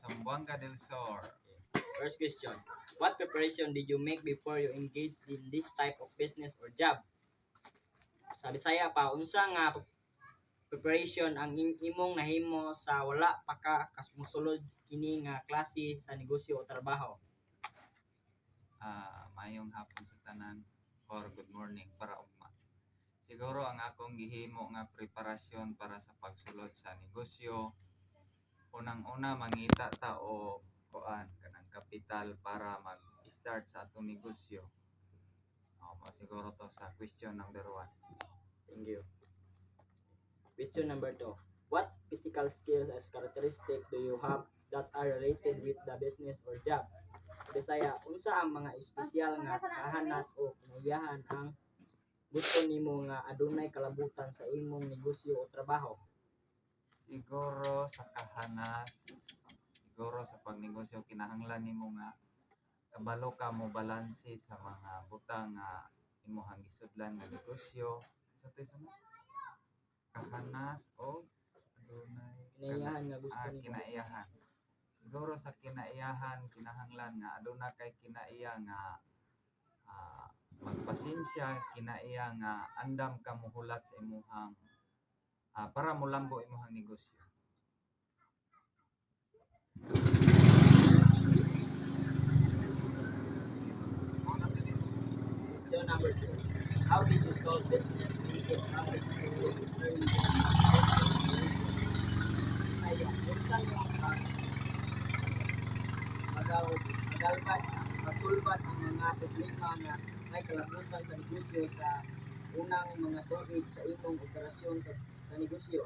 Zamboanga del Sur. First question. What preparation did you make before you engaged in this type of business or job? Sa Bisaya pa, unsa nga preparation ang imong nahimo sa wala pa ka kasmusulod kini nga klase sa negosyo o trabaho? Mayong hapon sa tanan or good morning para ugma. Siguro ang akong gihimo nga preparasyon para sa pagsulod sa negosyo, unang-una mangita ta og kanang kapital para mag-start sa atong negosyo. Siguro to sa question number 1. Thank you. Question number 2. What physical skills as characteristic do you have that are related with the business or job? Sa Bisaya, unsa ang mga espesyal nga kahanas o kinayahan ang gusto nimo nga adunay kalabutan sa imong negosyo o trabaho? Siguro sa kahanas, siguro sa pagnegosyo kinahanglan nimo nga kabalo ka mo balanse sa mga butang nga imong gisudlan nga negosyo. Sa kahanas o adunay Kinayahan nga gusto nimo. kinaiyahan. Siguro sa kinaiyahan kinahanglan nga aduna kay kinaiya nga magpasensya, kinaiya nga andam ka mohulat sa imuhang para molambo imuhang negosyo. Question number 2. How did you solve business related problems magalbat masulbat ang mga problema nga may kalabutan sa negosyo sa unang mga tuig sa imong operasyon sa negosyo?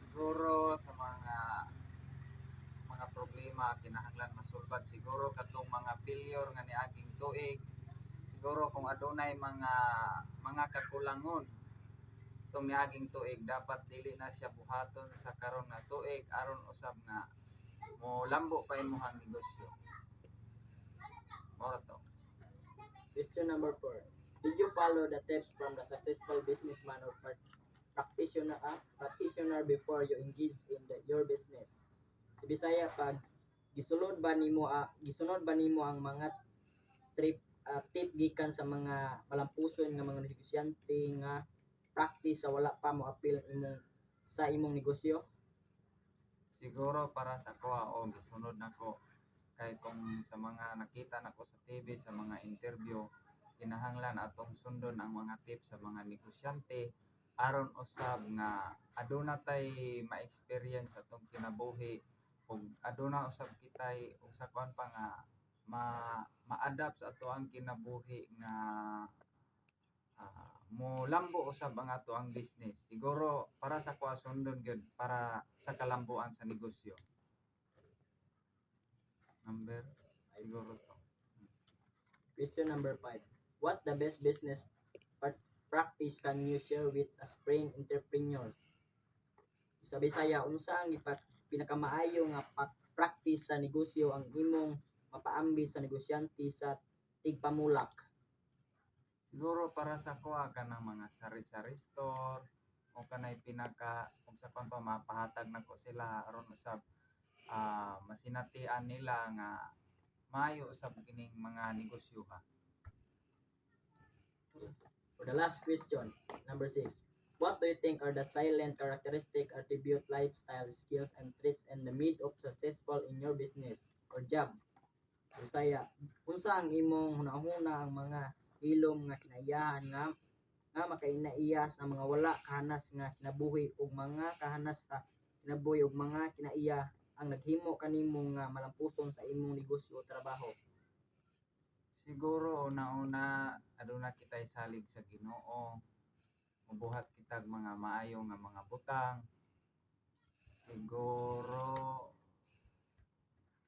Siguro sa mga problema kinahanglan masulbad siguro katong mga failure nga niaging tuig. Siguro kung adunay mga kakulangon tong niaging tuig dapat dili na siya buhaton sa karon nga tuig aron usab nga mo lambo pa imong negosyo. Moro to. Question number 4. Did you follow the tips from the successful businessman or practitioner before you engage in your business? Sa Bisaya, pag gisunod ba nimo ang mga tip gikan sa mga malampuson nga mga negosyante nga practice sa wala pa mo apil sa imong negosyo? Siguro para sa ko gisunod nako kay kung sa mga nakita nako sa TV sa mga interview kinahanglan atong sundon ang mga tips sa mga negosyante aron usab nga aduna tay ma-experience atong kinabuhi ug aduna usab kitay ug sa kuan pa nga ma-adapt sa ato ang kinabuhi nga mo lambo usab ang ato ang business. Siguro para sa kuha sundon gyud para sa kalambuan sa negosyo. Number siguro to. Question number 5. What the best business practice can you share with aspiring entrepreneurs? Sa Bisaya, unsa ang pinakamaayo nga practice sa negosyo ang imong mapaambi sa negosyante sa tigpamulak? Siguro para sa kuha kanang mga sari-sari store o kanay kung sa pa mapahatag nako sila aron usab masinatian nila nga maayo usab kining mga negosyo ha. For the last question, number 6. What do you think are the silent characteristic attribute lifestyle skills and traits in the mid of successful in your business or job? Bisaya, unsa ang imong hunahuna ang mga hilom nga kinaiyahan nga makainaiyas ng mga wala kahanas nga kinabuhi ug mga kahanas sa kinabuhi ug mga kinaiya ang naghimo kanimo nga malampuson sa imong negosyo o trabaho? Siguro una-una aduna kitay salig sa Ginoo. Mabuhat kitag mga maayo nga mga butang. Siguro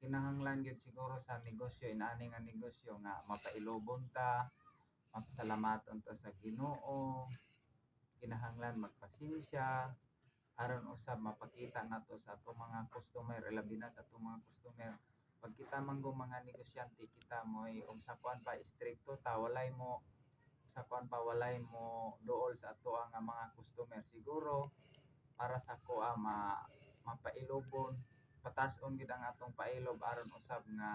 kinahanglan gyud siguro sa negosyo inaani nga negosyo nga mapailobon ta, mapasalamaton ta sa Ginoo. Kinahanglan magpasensya aron usab mapakita nato sa atong mga customer labi na sa atong mga customer pag kita manggo mga negosyante kita moy og sa kuan pa stricto ta walay mo duol sa ato nga mga customer siguro para sa ko mapailobon patas-on gid ang atong pailob aron usab nga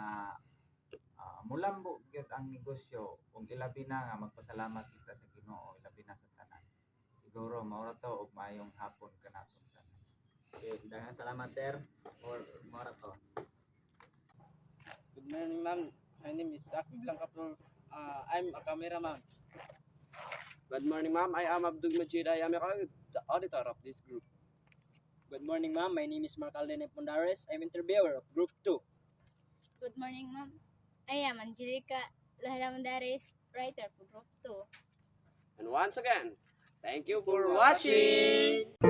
mulambo gyud ang negosyo ug ilabi na nga magpasalamat kita sa Ginoo ilabi na sa tanan. Siguro mao ra to ug maayong hapon kanaton tanan. Okay, daghang salamat sir or mora to. Good morning, ma'am. My name is Akib Langkapur. I'm a cameraman. Good morning, ma'am. I am Abdul Majid. I am the auditor of this group. Good morning ma'am, my name is Mark Aldene Pundares. I'm interviewer of group 2. Good morning, ma'am. I am Angelica Laharamandares, writer for Group 2. And once again, thank you for watching.